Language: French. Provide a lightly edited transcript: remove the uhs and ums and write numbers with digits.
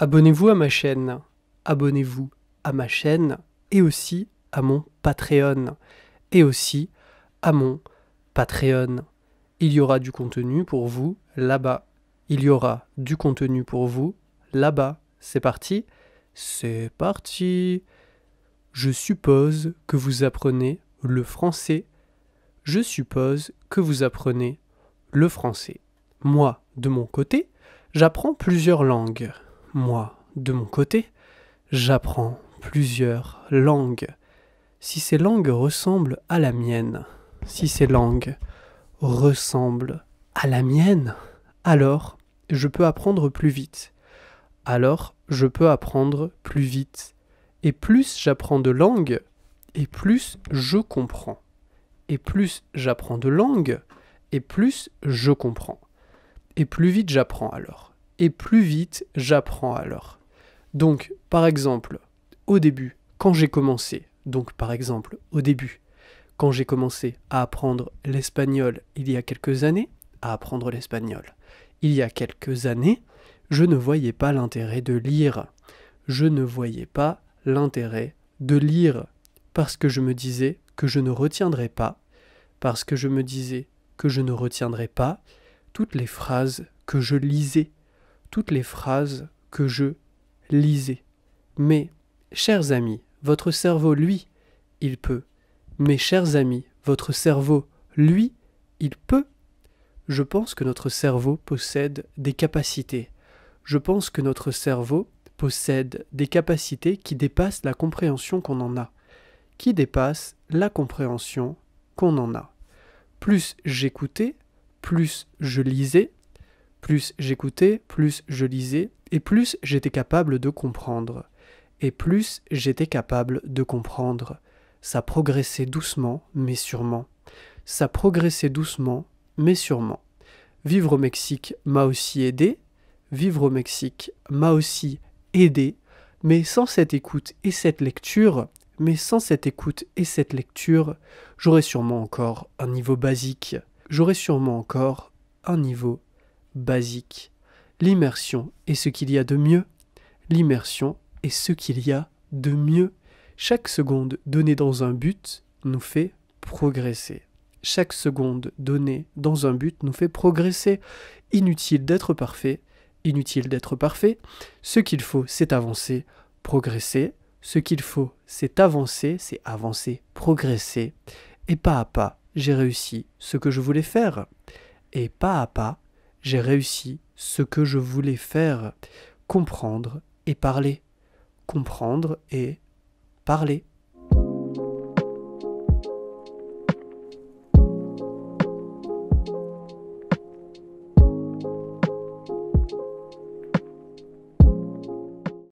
Abonnez-vous à ma chaîne, abonnez-vous à ma chaîne et aussi à mon Patreon et aussi à mon Patreon. Il y aura du contenu pour vous là-bas. Il y aura du contenu pour vous là-bas. C'est parti? C'est parti! Je suppose que vous apprenez le français. Je suppose que vous apprenez le français. Moi, de mon côté, j'apprends plusieurs langues. Moi, de mon côté, j'apprends plusieurs langues. Si ces langues ressemblent à la mienne, si ces langues ressemblent à la mienne, alors je peux apprendre plus vite. Alors je peux apprendre plus vite. Et plus j'apprends de langues, et plus je comprends. Et plus j'apprends de langues, et plus je comprends. Et plus vite j'apprends alors. Et plus vite j'apprends alors. Donc, par exemple, au début, quand j'ai commencé, quand j'ai commencé à apprendre l'espagnol il y a quelques années, je ne voyais pas l'intérêt de lire. Je ne voyais pas l'intérêt de lire parce que je me disais que je ne retiendrais pas, toutes les phrases que je lisais, Mais, chers amis, votre cerveau, lui, il peut. Mes chers amis, votre cerveau, lui, il peut. Je pense que notre cerveau possède des capacités. Qui dépassent la compréhension qu'on en a. Plus j'écoutais, plus je lisais, et plus j'étais capable de comprendre. Ça progressait doucement, mais sûrement. Vivre au Mexique m'a aussi aidé. Mais sans cette écoute et cette lecture, j'aurais sûrement encore un niveau basique. L'immersion est ce qu'il y a de mieux. Chaque seconde donnée dans un but nous fait progresser. Inutile d'être parfait. Ce qu'il faut, c'est avancer, progresser. Et pas à pas, j'ai réussi ce que je voulais faire. Comprendre et parler.